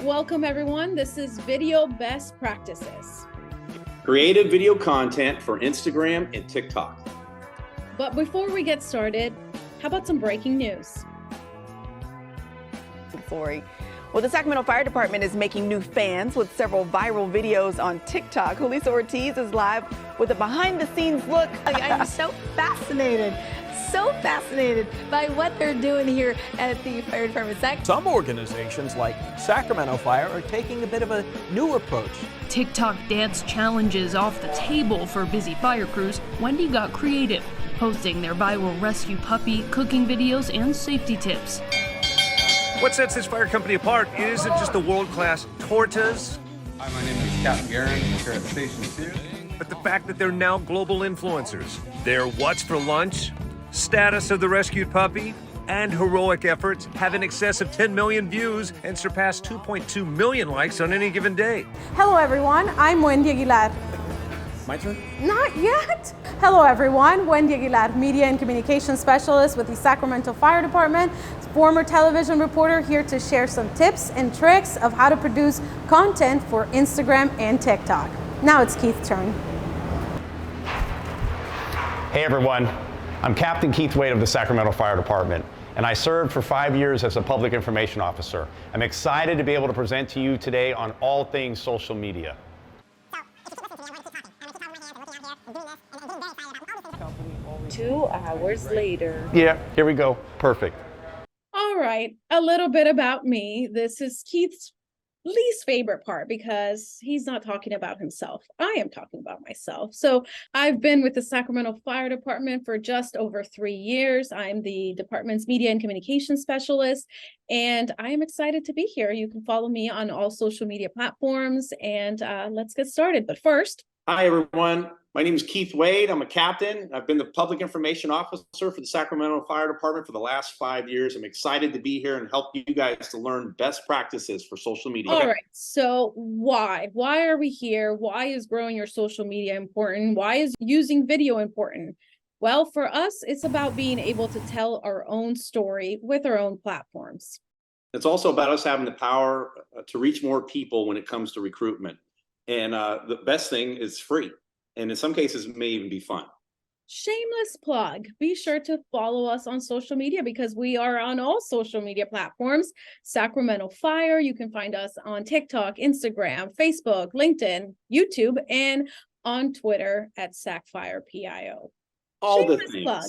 Welcome everyone. This is Video Best Practices. Creative video content for Instagram and TikTok. But before we get started, how about some breaking news? Well, the Sacramento Fire Department is making new fans with several viral videos on TikTok. Julissa Ortiz is live with a behind-the-scenes look. I'm so fascinated by what they're doing here at the fire department. Some organizations like Sacramento Fire are taking a bit of a new approach. TikTok dance challenges off the table for busy fire crews. Wendy got creative, posting their viral rescue puppy, cooking videos, and safety tips. What sets this fire company apart isn't just the world-class tortas. Hi, my name is Captain Garen here at Station 2. But the fact that they're now global influencers. Their what's for lunch, status of the rescued puppy, and heroic efforts have in excess of 10 million views and surpass 2.2 million likes on any given day. Hello everyone, I'm Wendy Aguilar. My turn? Not yet. Hello everyone, Wendy Aguilar, Media and Communications Specialist with the Sacramento Fire Department, former television reporter, here to share some tips and tricks of how to produce content for Instagram and TikTok. Now it's Keith's turn. Hey everyone, I'm Captain Keith Wade of the Sacramento Fire Department, and I served for 5 years as a public information officer. I'm excited to be able to present to you today on all things social media. 2 hours later. Yeah, here we go. Perfect. All right, a little bit about me. This is Keith's least favorite part because he's not talking about himself. I am talking about myself. So I've been with the Sacramento Fire Department for just over 3 years. I'm the department's media and communication specialist, and I am excited to be here. You can follow me on all social media platforms, and let's get started. But first, Hi, everyone. My name is Keith Wade. I'm a captain. I've been the public information officer for the Sacramento Fire Department for the last 5 years. I'm excited to be here and help you guys to learn best practices for social media. All right. So why are we here? Why is growing your social media important? Why is using video important? Well, for us, it's about being able to tell our own story with our own platforms. It's also about us having the power to reach more people when it comes to recruitment. And the best thing is free. And in some cases, it may even be fun. Shameless plug. Be sure to follow us on social media because we are on all social media platforms. Sacramento Fire. You can find us on TikTok, Instagram, Facebook, LinkedIn, YouTube, and on Twitter at SacFirePIO. All the Shameless things. plug.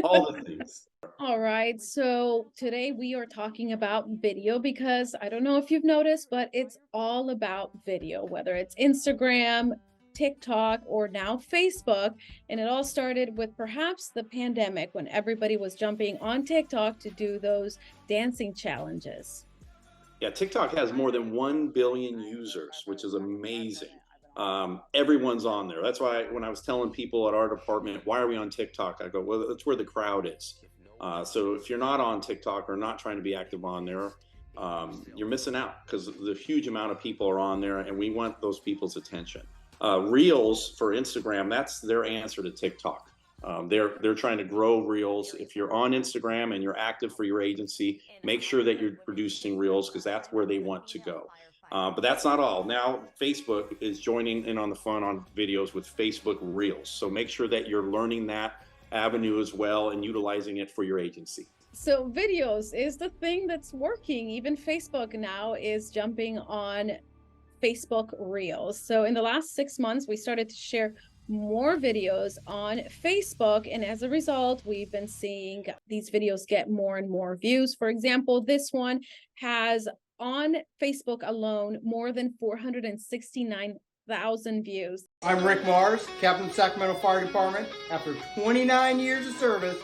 All the things. All right, so today we are talking about video because I don't know if you've noticed, but it's all about video, whether it's Instagram, TikTok, or now Facebook. And it all started with perhaps the pandemic when everybody was jumping on TikTok to do those dancing challenges. Yeah, TikTok has more than 1 billion users, which is amazing. Everyone's on there. That's why when I was telling people at our department, why are we on TikTok? I go, well, that's where the crowd is. So if you're not on TikTok or not trying to be active on there, you're missing out because the huge amount of people are on there and we want those people's attention. Reels for Instagram, that's their answer to TikTok. They're trying to grow Reels. If you're on Instagram and you're active for your agency, make sure that you're producing Reels because that's where they want to go. But that's not all. Now, Facebook is joining in on the fun on videos with Facebook Reels. So make sure that you're learning that avenue as well and utilizing it for your agency. So videos is the thing that's working. Even Facebook now is jumping on Facebook Reels. So in the last 6 months, we started to share more videos on Facebook. And as a result, we've been seeing these videos get more and more views. For example, this one has on Facebook alone more than 469,000 views. I'm Rick Mars, Captain of the Sacramento Fire Department. After 29 years of service,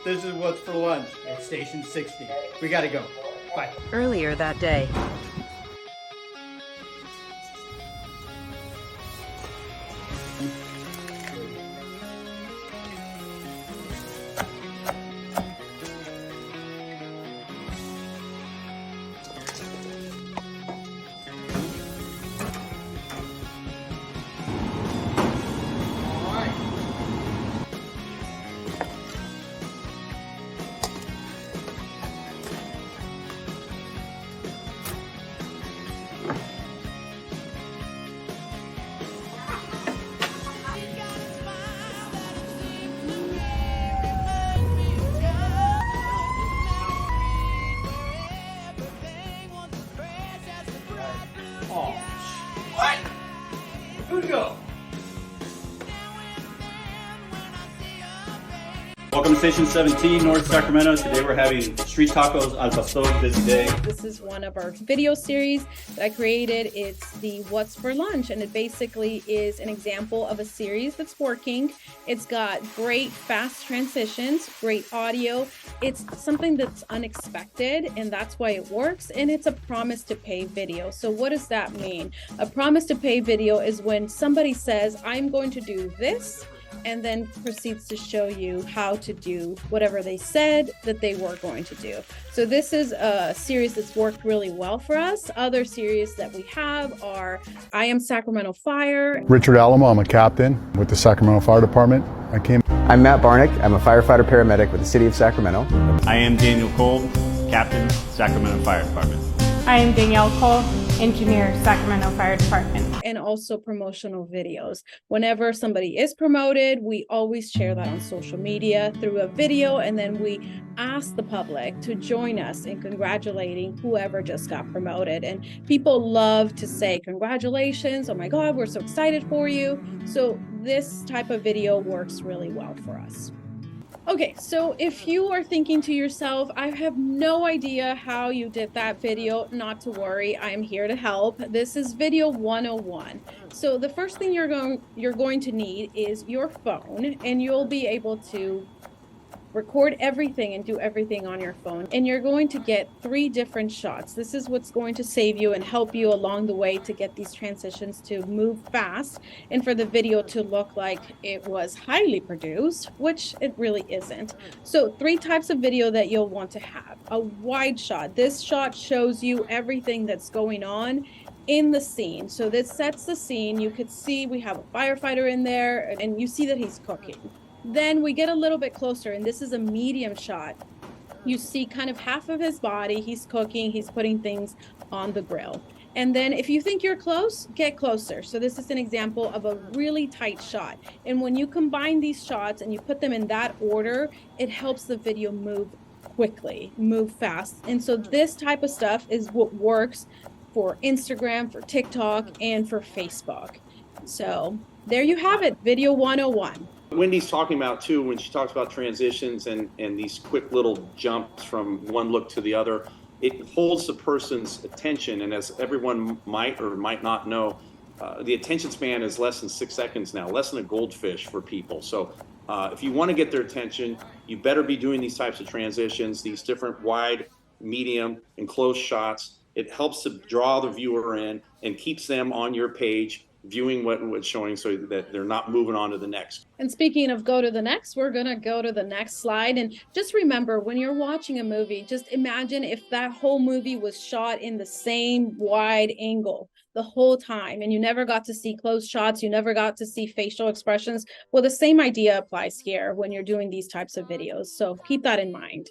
this is what's for lunch at Station 60. We gotta go. Bye. Earlier that day, we go. Welcome to Station 17, North Sacramento. Today we're having street tacos al pastor. Busy day. This is one of our video series that I created. It's the What's for Lunch, and it basically is an example of a series that's working. It's got great fast transitions, great audio. It's something that's unexpected, and that's why it works. And it's a promise to pay video. So what does that mean? A promise to pay video is when somebody says, I'm going to do this, and then proceeds to show you how to do whatever they said that they were going to do. So this is a series that's worked really well for us. Other series that we have are I Am Sacramento Fire. Richard Alamo, I'm a captain with the Sacramento Fire Department. I'm Matt Barnick. I'm a firefighter paramedic with the City of Sacramento. I am Daniel Kolb, Captain, Sacramento Fire Department. I am Danielle Cole, Engineer, Sacramento Fire Department. And also promotional videos. Whenever somebody is promoted, we always share that on social media through a video, and then we ask the public to join us in congratulating whoever just got promoted. And people love to say, congratulations, oh my God, we're so excited for you. So this type of video works really well for us. Okay, so if you are thinking to yourself, I have no idea how you did that video, not to worry, I am here to help. This is video 101. So the first thing you're going to need is your phone, and you'll be able to record everything and do everything on your phone. And you're going to get 3 different shots. This is what's going to save you and help you along the way to get these transitions to move fast and for the video to look like it was highly produced, which it really isn't. So 3 types of video that you'll want to have. A wide shot. This shot shows you everything that's going on in the scene. So this sets the scene. You could see we have a firefighter in there, and you see that he's cooking. Then we get a little bit closer, and this is a medium shot. You see kind of half of his body. He's cooking, he's putting things on the grill. And then if you think you're close, get closer. So this is an example of a really tight shot. And when you combine these shots and you put them in that order, it helps the video move quickly, move fast. And so this type of stuff is what works for Instagram, for TikTok, and for Facebook. So there you have it, video 101. Wendy's talking about too, when she talks about transitions and these quick little jumps from one look to the other, it holds the person's attention. And as everyone might or might not know, the attention span is less than 6 seconds now, less than a goldfish for people. So if you want to get their attention, you better be doing these types of transitions, these different wide, medium, and close shots. It helps to draw the viewer in and keeps them on your page, viewing what's showing, so that they're not moving on to the next. And speaking of go to the next, we're going to go to the next slide. And just remember, when you're watching a movie, just imagine if that whole movie was shot in the same wide angle the whole time, and you never got to see close shots, you never got to see facial expressions. Well, the same idea applies here when you're doing these types of videos. So keep that in mind.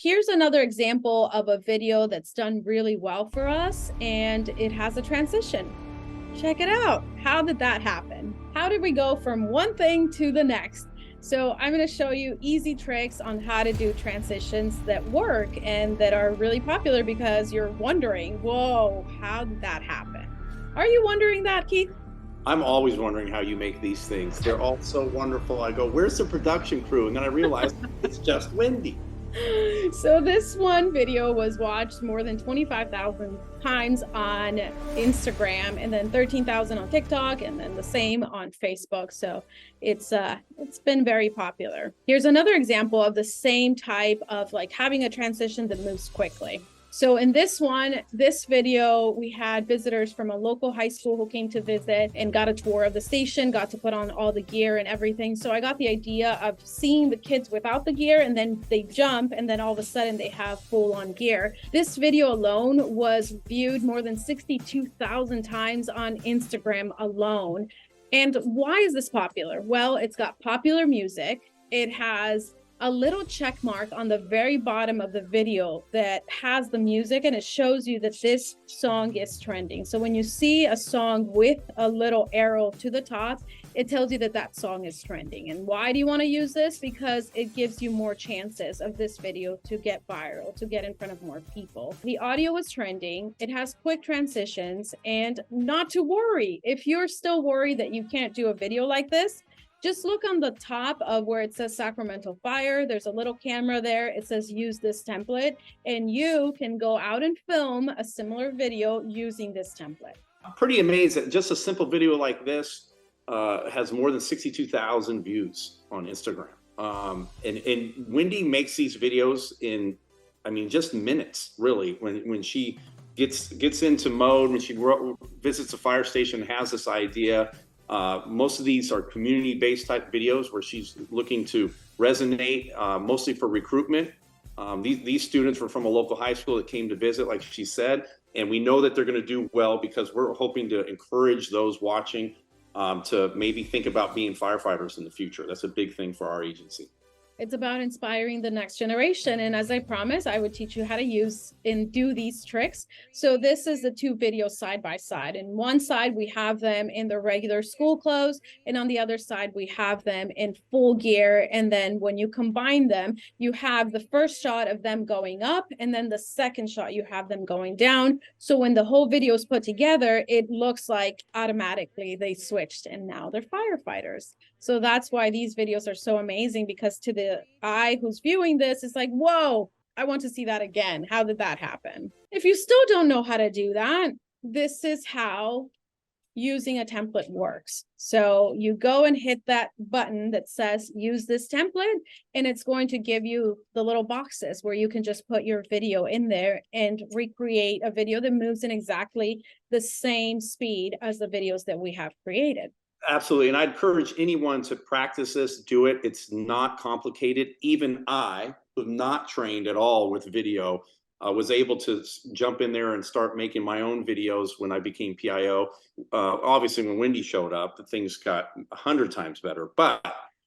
Here's another example of a video that's done really well for us, and it has a transition. Check it out. How did that happen? How did we go from one thing to the next? So I'm going to show you easy tricks on how to do transitions that work and that are really popular, because you're wondering, whoa, how did that happen? Are you wondering that, Keith? I'm always wondering how you make these things. They're all so wonderful. I go, where's the production crew? And then I realize it's just Wendy. So this one video was watched more than 25,000 times on Instagram, and then 13,000 on TikTok, and then the same on Facebook. So it's been very popular. Here's another example of the same type of like having a transition that moves quickly. So in this video, we had visitors from a local high school who came to visit and got a tour of the station, got to put on all the gear and everything. So I got the idea of seeing the kids without the gear, and then they jump, and then all of a sudden they have full on gear. This video alone was viewed more than 62,000 times on Instagram alone. And why is this popular? Well, it's got popular music. It has a little check mark on the very bottom of the video that has the music, and it shows you that this song is trending. So when you see a song with a little arrow to the top, it tells you that that song is trending. And why do you want to use this? Because it gives you more chances of this video to get viral, to get in front of more people. The audio is trending, it has quick transitions, and not to worry. If you're still worried that you can't do a video like this, just look on the top of where it says Sacramento Fire. There's a little camera there. It says use this template, and you can go out and film a similar video using this template. I'm pretty amazed that just a simple video like this has more than 62,000 views on Instagram. And Wendy makes these videos in, I mean, just minutes, really, when she gets into mode, when she visits a fire station, has this idea. Most of these are community-based type videos where she's looking to resonate, mostly for recruitment. These students were from a local high school that came to visit, like she said, and we know that they're going to do well because we're hoping to encourage those watching to maybe think about being firefighters in the future. That's a big thing for our agency. It's about inspiring the next generation. And as I promised, I would teach you how to use and do these tricks. So this is the two videos side by side. In one side, we have them in their regular school clothes. And on the other side, we have them in full gear. And then when you combine them, you have the first shot of them going up. And then the second shot, you have them going down. So when the whole video is put together, it looks like automatically they switched and now they're firefighters. So that's why these videos are so amazing, because to the eye who's viewing this, it's like, whoa, I want to see that again. How did that happen? If you still don't know how to do that, this is how using a template works. So you go and hit that button that says use this template, and it's going to give you the little boxes where you can just put your video in there and recreate a video that moves in exactly the same speed as the videos that we have created. Absolutely. And I'd encourage anyone to practice this, do it. It's not complicated. Even I, who's not trained at all with video, was able to jump in there and start making my own videos when I became PIO. Obviously, when Wendy showed up, things got 100 times better. But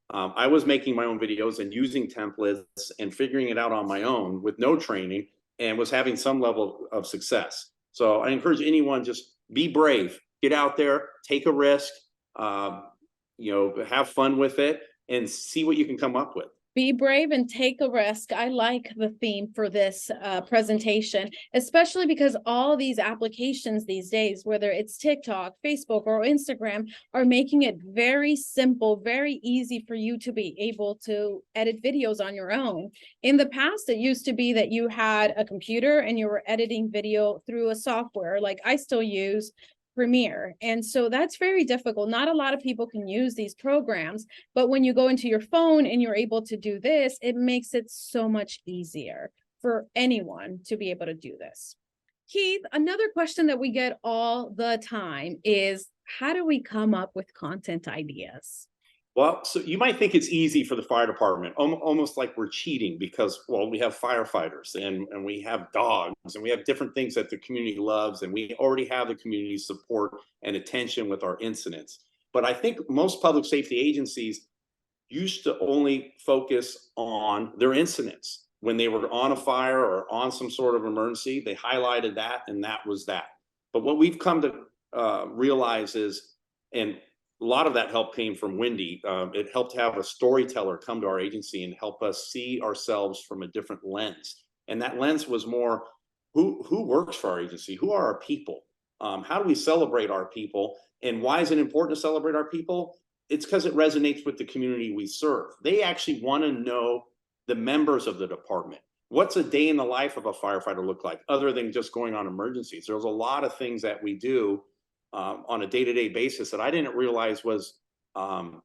I was making my own videos and using templates and figuring it out on my own with no training, and was having some level of success. So I encourage anyone, just be brave, get out there, take a risk. Have fun with it and see what you can come up with. Be brave and take a risk. I like the theme for this presentation, especially because all these applications these days, whether it's TikTok, Facebook, or Instagram, are making it very simple, very easy for you to be able to edit videos on your own. In the past, it used to be that you had a computer and you were editing video through a software, like I still use Premiere. And so that's very difficult. Not a lot of people can use these programs, but when you go into your phone and you're able to do this, it makes it so much easier for anyone to be able to do this. Keith, another question that we get all the time is, how do we come up with content ideas? Well, so you might think it's easy for the fire department, almost like we're cheating because, well, we have firefighters and we have dogs and we have different things that the community loves, and we already have the community support and attention with our incidents. But I think most public safety agencies used to only focus on their incidents. When they were on a fire or on some sort of emergency, they highlighted that, and that was that. But what we've come to realize is, and a lot of that help came from Wendy. It helped have a storyteller come to our agency and help us see ourselves from a different lens. And that lens was more, who works for our agency? Who are our people? How do we celebrate our people? And why is it important to celebrate our people? It's because it resonates with the community we serve. They actually want to know the members of the department. What's a day in the life of a firefighter look like, other than just going on emergencies? There's a lot of things that we do on a day-to-day basis that I didn't realize was kind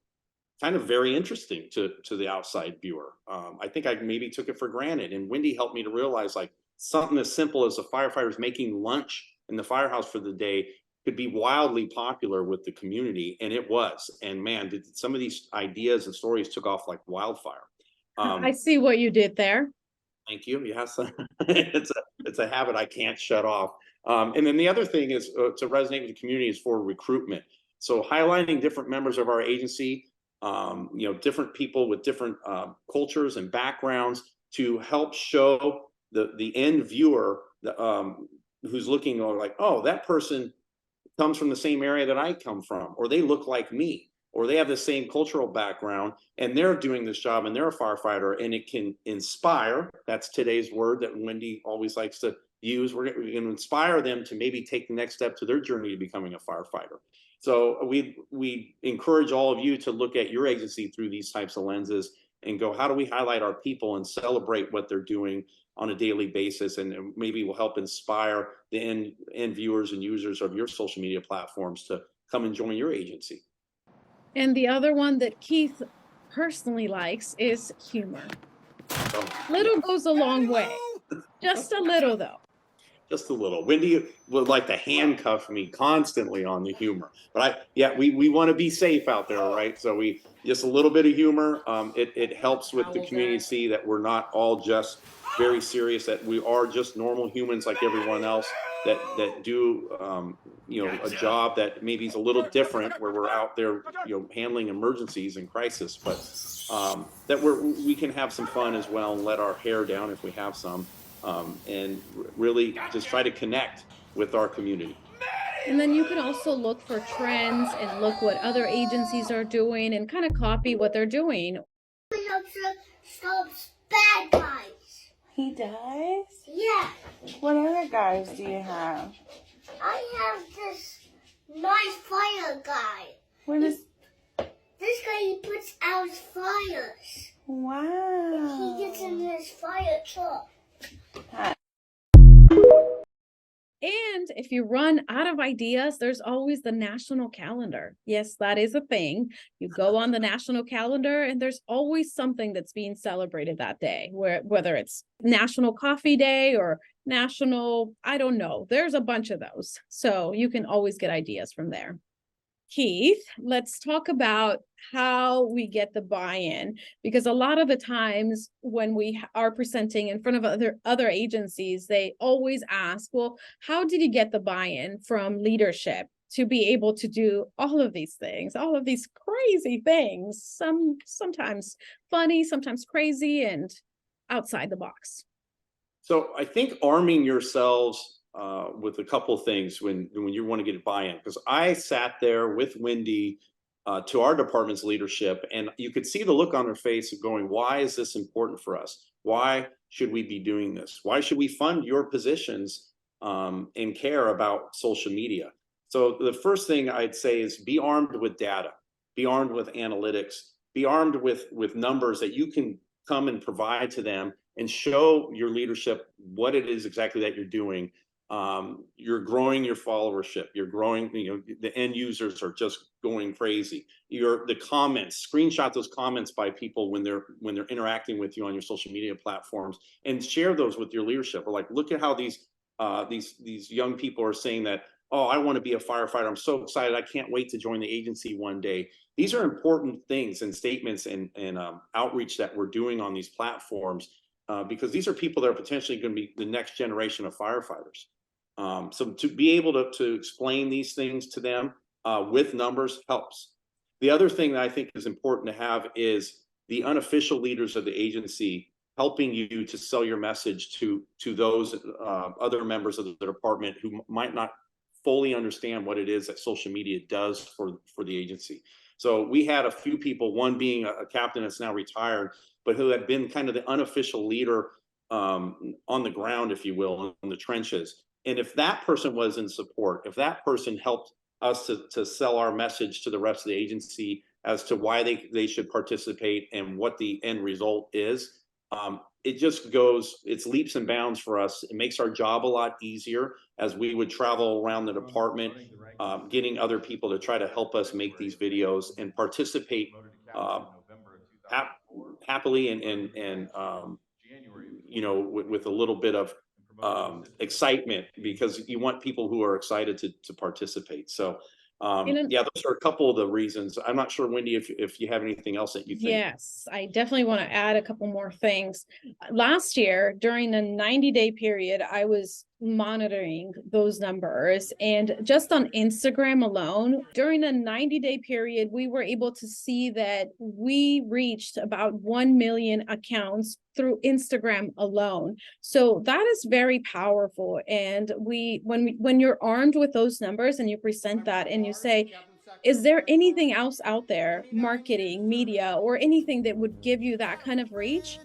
of very interesting to the outside viewer. I think I maybe took it for granted, and Wendy helped me to realize, like, something as simple as the firefighters making lunch in the firehouse for the day could be wildly popular with the community, and it was. And man, did some of these ideas and stories took off like wildfire. I see what you did there. Thank you. Yes, it's a habit I can't shut off. And then the other thing is to resonate with the community is for recruitment. So highlighting different members of our agency different people with different cultures and backgrounds to help show the end viewer who's looking like, oh, that person comes from the same area that I come from, or they look like me, or they have the same cultural background, and they're doing this job and they're a firefighter, and it can inspire. That's today's word that Wendy always likes to use. We're going to inspire them to maybe take the next step to their journey to becoming a firefighter. So we encourage all of you to look at your agency through these types of lenses and go, how do we highlight our people and celebrate what they're doing on a daily basis, and maybe will help inspire the end viewers and users of your social media platforms to come and join your agency. And the other one that Keith personally likes is humor. Little goes a long way. Just a little, though. Just a little. Wendy would like to handcuff me constantly on the humor, but we want to be safe out there, right? So we just a little bit of humor. It helps with the community see that we're not all just very serious, that we are just normal humans like everyone else that do a job that maybe is a little different, where we're out there handling emergencies and crisis, but that we can have some fun as well and let our hair down if we have some. And really just try to connect with our community. And then you can also look for trends and look what other agencies are doing and kind of copy what they're doing. He stops bad guys. He does? Yeah. What other guys do you have? I have this nice fire guy. What is... This guy, he puts out fires. Wow. He gets in his fire truck. And if you run out of ideas, there's always the national calendar. Yes, that is a thing. You go on the national calendar and there's always something that's being celebrated that day, whether it's National Coffee Day or National, I don't know. There's a bunch of those. So you can always get ideas from there. Keith, let's talk about how we get the buy-in, because a lot of the times when we are presenting in front of other agencies, they always ask, well, how did you get the buy-in from leadership to be able to do all of these things, all of these crazy things, sometimes funny, sometimes crazy, and outside the box? So I think arming yourselves with a couple of things when you want to get buy-in, because I sat there with Wendy to our department's leadership, and you could see the look on her face of going, why is this important for us? Why should we be doing this? Why should we fund your positions and care about social media? So the first thing I'd say is be armed with data, be armed with analytics, be armed with numbers that you can come and provide to them and show your leadership what it is exactly that you're doing. You're growing your followership, you're growing, the end users are just going crazy. The comments, screenshot those comments by people when they're interacting with you on your social media platforms, and share those with your leadership. Or like, look at how these young people are saying that, oh, I want to be a firefighter. I'm so excited. I can't wait to join the agency one day. These are important things and statements and outreach that we're doing on these platforms because these are people that are potentially going to be the next generation of firefighters. So to be able to explain these things to them with numbers helps. The other thing that I think is important to have is the unofficial leaders of the agency helping you to sell your message to those other members of the department who might not fully understand what it is that social media does for the agency. So we had a few people, one being a captain that's now retired, but who had been kind of the unofficial leader on the ground, if you will, in the trenches. And if that person was in support, if that person helped us to sell our message to the rest of the agency as to why they should participate and what the end result is, it just goes, it's leaps and bounds for us. It makes our job a lot easier as we would travel around the department, getting other people to try to help us make these videos and participate happily and with a little bit of excitement, because you want people who are excited to participate. So yeah, those are a couple of the reasons. I'm not sure, Wendy, if you have anything else that you think. Yes, I definitely want to add a couple more things. Last year, during the 90-day period, I was monitoring those numbers. And just on Instagram alone, during a 90-day period, we were able to see that we reached about 1 million accounts through Instagram alone. So that is very powerful. And when you're armed with those numbers and you present that and you say, is there anything else out there, marketing, media, or anything that would give you that kind of reach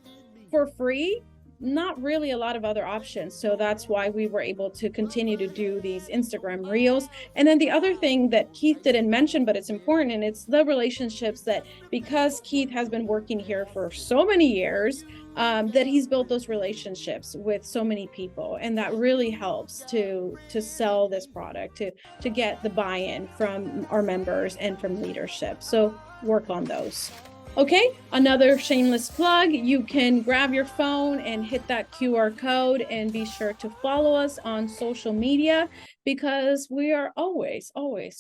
for free? Not really a lot of other options. So that's why we were able to continue to do these Instagram reels. And then the other thing that Keith didn't mention, but it's important, and it's the relationships that, because Keith has been working here for so many years, that he's built those relationships with so many people. And that really helps to sell this product, to get the buy-in from our members and from leadership. So work on those. Okay, another shameless plug. You can grab your phone and hit that QR code and be sure to follow us on social media, because we are always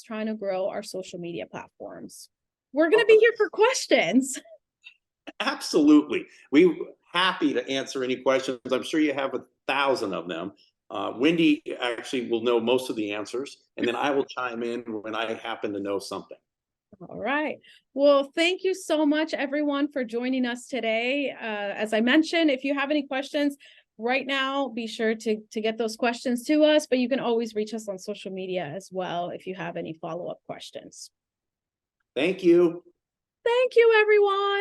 trying to grow our social media platforms. We're going to be here for questions. Absolutely. We're happy to answer any questions. I'm sure you have 1,000 of them. Wendy actually will know most of the answers, and then I will chime in when I happen to know something. All right. Well, thank you so much, everyone, for joining us today. As I mentioned, if you have any questions right now, be sure to get those questions to us, but you can always reach us on social media as well if you have any follow-up questions. Thank you. Thank you, everyone.